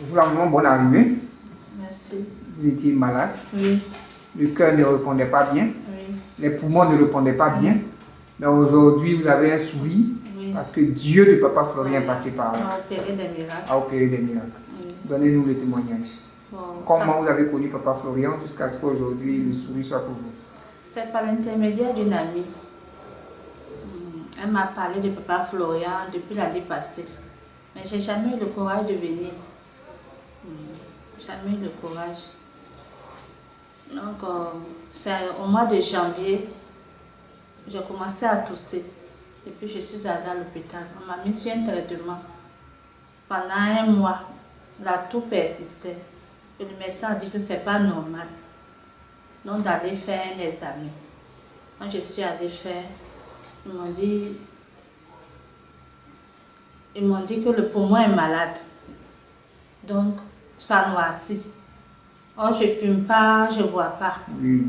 Vraiment bonne arrivée. Merci. Vous étiez malade. Oui. Le cœur ne répondait pas bien. Oui. Les poumons ne répondaient pas bien. Mais aujourd'hui, vous avez un sourire. Oui. Parce que Dieu de Papa Florien est passé par On là. a opéré des miracles. A opéré des miracles. Oui. Donnez-nous le témoignage. Bon, Comment vous avez connu Papa Florian jusqu'à ce qu'aujourd'hui le sourire soit pour vous? c'est par l'intermédiaire d'une amie. Elle m'a parlé de Papa Florian depuis l'année passée. Mais j'ai jamais eu le courage de venir. Jamais eu le courage. Donc, c'est au mois de janvier, j'ai commencé à tousser. Et puis, je suis allée à l'hôpital. On m'a mis sur un traitement. Pendant un mois, la toux persistait. Et le médecin a dit que ce n'est pas normal. Donc, d'aller faire un examen. Quand je suis allée faire, ils m'ont dit que le poumon est malade. Donc, ça noircit. Or, je ne fume pas, je ne bois pas. Oui.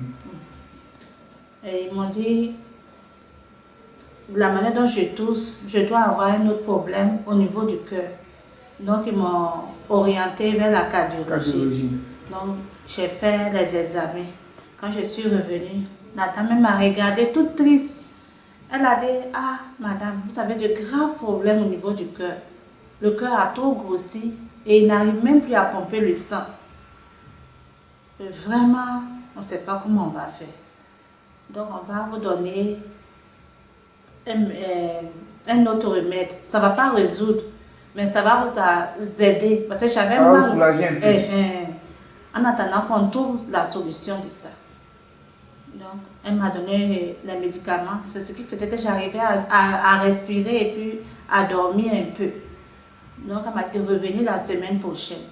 Et ils m'ont dit, de la manière dont je tousse, je dois avoir un autre problème au niveau du cœur. Donc, ils m'ont orienté vers la cardiologie. Donc, j'ai fait les examens. Quand je suis revenue, la dame m'a regardée toute triste. Elle a dit, ah, madame, vous avez de graves problèmes au niveau du cœur. Le cœur a trop grossi et il n'arrive même plus à pomper le sang. Et vraiment, on ne sait pas comment on va faire. Donc, on va vous donner un autre remède. Ça ne va pas résoudre, mais ça va vous aider. Parce que j'avais Ça va mal. vous soulager un peu. En attendant qu'on trouve la solution de ça. Donc, elle m'a donné les médicaments. C'est ce qui faisait que j'arrivais à respirer et puis à dormir un peu. Donc, elle m'a dit de revenir la semaine prochaine.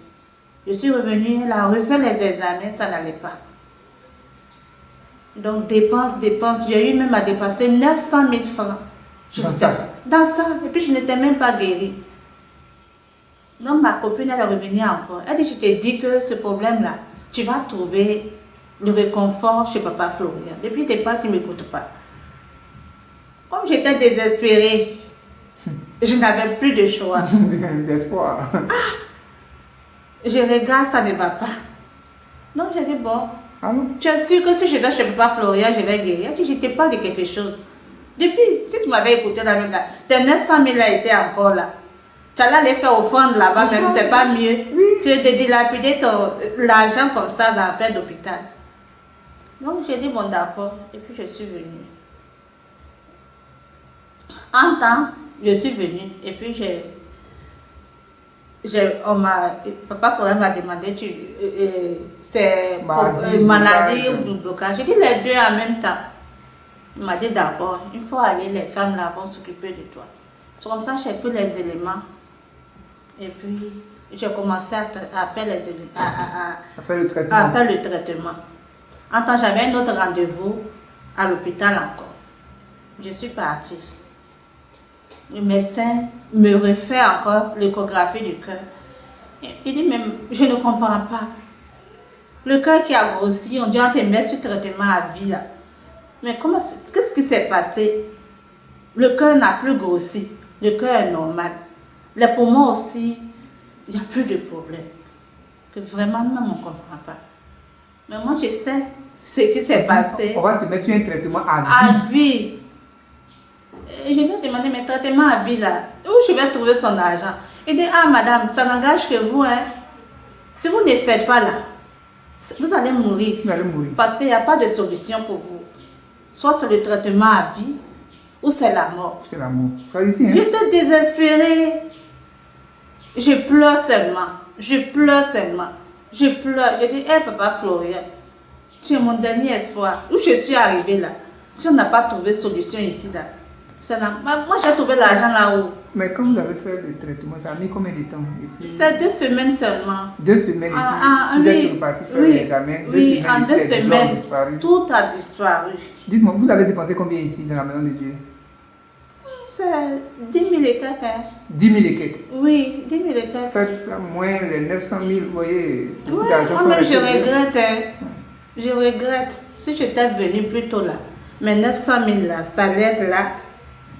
Je suis revenue, elle a refait les examens, ça n'allait pas. Donc, dépense. J'ai eu même à dépenser 900 000 francs. Dans ça. Et puis, je n'étais même pas guérie. Donc, ma copine, elle est revenue encore. Elle dit, je t'ai dit que ce problème-là, tu vas trouver le réconfort chez Papa Florian. Depuis tes pas, tu ne m'écoutes pas. Comme j'étais désespérée, je n'avais plus de choix. D'espoir. Je regarde, ça ne va pas. Donc j'ai dit, bon, tu es sûr que si je vais chez Papa Florian, je vais guérir? Je te parle de quelque chose. Depuis, si tu m'avais écouté dans le là, tes 900 000 là étaient encore là. Tu allais les faire au fond là-bas, même c'est pas mieux que de dilapider l'argent comme ça dans l'affaire d'hôpital. Donc j'ai dit, bon d'accord, et puis je suis venue. En temps, je suis venue, et puis Papa Florian m'a demandé, c'est maladie ou blocage. J'ai dit les deux en même temps. Il m'a dit d'abord, il faut aller, les femmes là vont s'occuper de toi. C'est comme ça que j'ai pris les éléments. Et puis, j'ai commencé à faire le traitement. En temps, j'avais un autre rendez-vous à l'hôpital encore. Je suis partie. Le médecin me refait encore l'échographie du cœur. Il dit, même, je ne comprends pas. Le cœur qui a grossi, on dit, on te met sur traitement à vie là. Mais qu'est-ce qui s'est passé? Le cœur n'a plus grossi. Le cœur est normal. Les poumons aussi, il n'y a plus de problème. Que vraiment, même on ne comprend pas. Mais moi, je sais ce qui s'est passé. On va te mettre sur un traitement à vie. À vie. Et je lui ai demandé, mais traitement à vie là, où je vais trouver son argent? Il dit, ah madame, ça n'engage que vous, hein. Si vous ne faites pas là, vous allez mourir. Vous allez mourir. Parce qu'il n'y a pas de solution pour vous. Soit c'est le traitement à vie, ou c'est la mort. C'est la mort. Ça ici, hein? J'étais désespérée. Je pleure seulement. Je pleure. J'ai dit, hé Papa Florian, tu es mon dernier espoir. Où je suis arrivée là, si on n'a pas trouvé solution ici là, moi j'ai trouvé l'argent là-haut. Mais quand vous avez fait le traitement, ça a mis combien de temps? C'est 2 semaines seulement. 2 semaines et puis vous êtes reparti faire l'examen. Oui, en 2 semaines, tout a disparu. Dites-moi, vous avez dépensé combien ici dans la maison de Dieu? C'est 10 000 et quelques. 10 000 et quelques? Oui, 10 000 et quelques. Faites ça moins les 900 000, vous voyez. Oui, moi-même je regrette. Je regrette. Si j'étais venue plus tôt là, mes 900 000 là, ça l'aide là.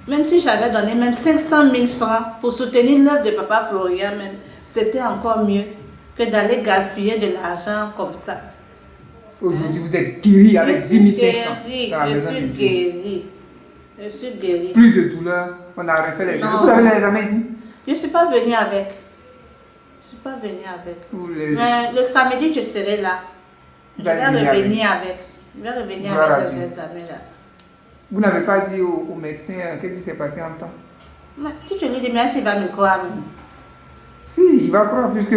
Même si j'avais donné même 500 000 francs pour soutenir l'œuvre de Papa Florian, même, c'était encore mieux. que d'aller gaspiller de l'argent comme ça. Aujourd'hui, vous êtes guéri avec Je suis 10 500. guérie, dans la je maison suis de Dieu. guérie. Je suis guérie. Plus de douleur. On a refait les Non. Vous avez les examens ici? Je ne suis pas venue avec. Je ne suis pas venue avec. Ou les- Mais le samedi, je serai là. Je Vous allez vais venir revenir avec. Je vais revenir Gloire à avec Dieu. les examens là. Vous n'avez pas dit au médecin qu'est-ce qui s'est passé en temps? Mais si je lui dis merci, il va me croire. Si, il va croire puisque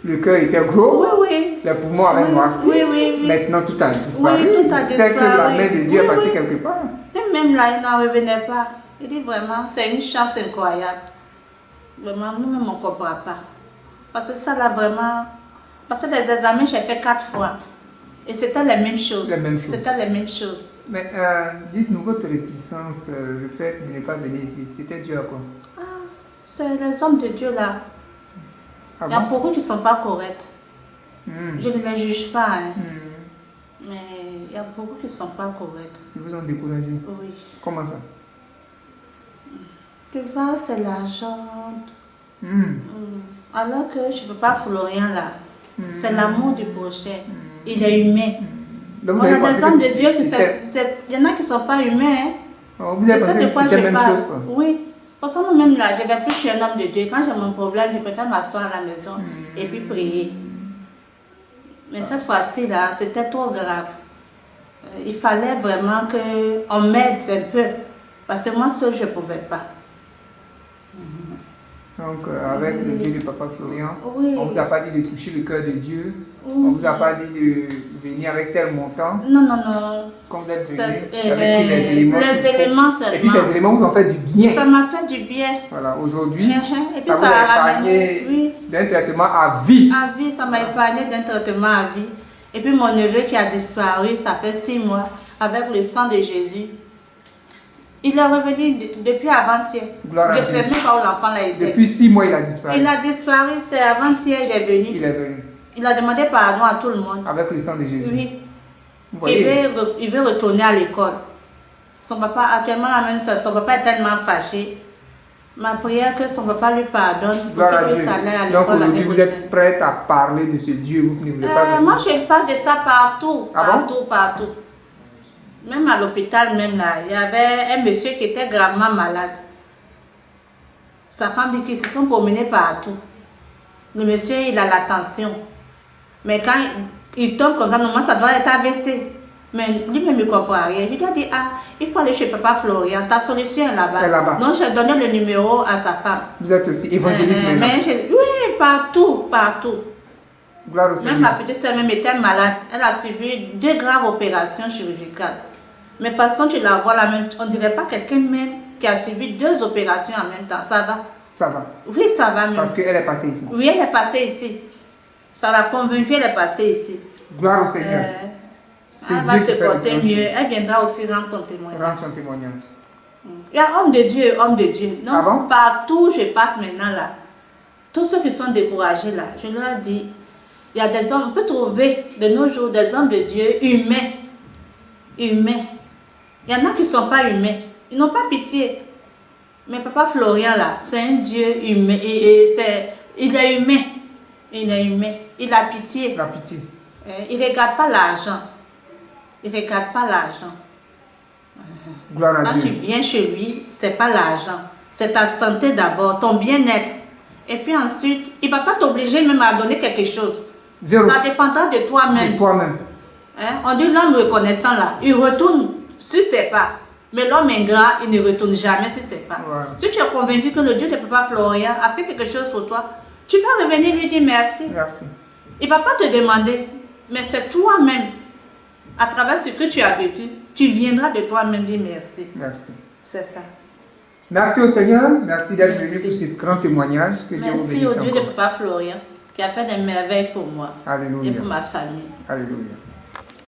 le cœur était gros, Oui, oui. les poumons avaient Oui, noirci. oui, oui, oui. Maintenant tout a disparu. Oui, tout a Il sait que la disparu. main de Dieu Oui, est passée oui. quelque part. Et même là, il n'en revenait pas. Il dit vraiment, c'est une chance incroyable. Vraiment, nous-mêmes, on ne comprend pas. Parce que ça, là, vraiment... Parce que les examens, j'ai fait 4 fois. Et c'était les mêmes choses. Les mêmes choses. C'était les mêmes choses. Mais dites-nous votre réticence, le fait de ne pas venir ici, c'était dû à quoi? C'est les hommes de Dieu, là. Ah Il y a bon? beaucoup qui ne sont pas corrects. Hmm. Je ne les juge pas, hein. Hmm. Mais il y a beaucoup qui ne sont pas corrects. Ils vous ont découragé. Oui. Comment ça? Tu vois, c'est l'argent. Hmm. Alors que je ne peux pas Florian, là. C'est Hmm. l'amour du prochain. Il est humain. Donc, Il vous y avez a pensé des que hommes de Dieu qui c'était- il y en a qui ne sont pas humains. Hein. Oh, vous avez C'est pensé ça de que quoi c'était je la même parle. chose, quoi. Oui. Pour ça, moi-même là, je vais plus chez un homme de Dieu. Quand j'ai mon problème, je préfère m'asseoir à la maison et puis prier. Mais cette fois-ci là, c'était trop grave. Il fallait vraiment qu'on m'aide un peu. Parce que moi seule, je ne pouvais pas. Donc, avec le Dieu de Papa Florian, Oui. on ne vous a pas dit de toucher le cœur de Dieu. Oui. On ne vous a pas dit de venir avec tel montant. Non, non, non. Quand vous êtes venu, Ça, vous avez pris les éléments. qu'il faut. éléments Et puis seulement. ces éléments vous ont fait du bien. Ça m'a fait du bien. Voilà, aujourd'hui, Et puis ça vous ça a a ramené. épargné Oui. d'un traitement à vie. À vie, ça m'a épargné d'un traitement à vie. Et puis mon neveu qui a disparu, ça fait 6 mois, avec le sang de Jésus. Il est revenu depuis avant-hier. Gloire à Je ne sais Dieu. même pas où l'enfant là était. Depuis 6 mois, il a disparu. Il a disparu, c'est avant-hier, il est venu. Il est venu Il a demandé pardon à tout le monde. avec le sang de Jésus. Oui. Vous voyez, Il veut retourner à l'école. Son papa, actuellement, la même chose, son papa est tellement fâché. Ma prière que son papa lui pardonne pour gloire à qu'il Dieu. puisse aller à Donc l'école aujourd'hui, l'année vous prochaine. êtes prête à parler de ce Dieu, vous qui ne voulez pas venir. Moi, je parle de ça partout, Ah bon? partout, partout. Même à l'hôpital, même là, il y avait un monsieur qui était gravement malade. Sa femme dit qu'ils se sont promenés partout. Le monsieur, il a la tension. Mais quand il tombe comme ça, normalement, ça doit être AVC. Mais lui-même, il ne comprend rien. Je lui ai dit, il faut aller chez Papa Florian. Ta solution est là-bas. Elle est là-bas. Donc, j'ai donné le numéro à sa femme. Vous êtes aussi évangéliste maintenant. Oui, partout, partout. Gloire au Même Seigneur. ma petite soeur même était malade. Elle a subi 2 graves opérations chirurgicales. Mais de toute façon, tu la vois là même, on ne dirait pas quelqu'un même qui a subi 2 opérations en même temps. Ça va? Ça va. Oui, ça va même. Parce qu'elle est passée ici. Oui, elle est passée ici. Ça l'a convaincue, elle est passée ici. Gloire au Seigneur. C'est Elle va Dieu se qui fait porter les grandes mieux. choses. Elle viendra aussi rendre son témoignage. Rendre son témoignage. Il y a homme de Dieu et homme de Dieu. Donc, Ah bon? partout où je passe maintenant là, tous ceux qui sont découragés là, je leur dis, il y a des hommes, on peut trouver de nos jours des hommes de Dieu humains. Humains. Il y en a qui ne sont pas humains. Ils n'ont pas pitié. Mais Papa Florian là, c'est un Dieu humain. Il est humain. Il est humain. Il a pitié. La pitié. Il ne regarde pas l'argent. Il ne regarde pas l'argent. Gloire à Quand tu Dieu. viens chez lui, ce n'est pas l'argent. C'est ta santé d'abord, ton bien-être. Et puis ensuite, il ne va pas t'obliger même à donner quelque chose. Zéro. Ça dépendra de toi-même. Et toi-même. Hein? On dit l'homme reconnaissant là, il retourne sur ses pas. Mais l'homme ingrat, il ne retourne jamais sur ses pas. Ouais. Si tu es convaincu que le Dieu de Papa Florian a fait quelque chose pour toi, tu vas revenir lui dire merci. Merci. Il ne va pas te demander, mais c'est toi-même. À travers ce que tu as vécu, tu viendras de toi-même dire merci. Merci. C'est ça. Merci au Seigneur. Merci d'être venu Merci. pour ce grand témoignage. Que Dieu vous Merci bénisse au Dieu de encore. Papa Florian qui a fait des merveilles pour moi et Alléluia. pour ma famille. Alléluia.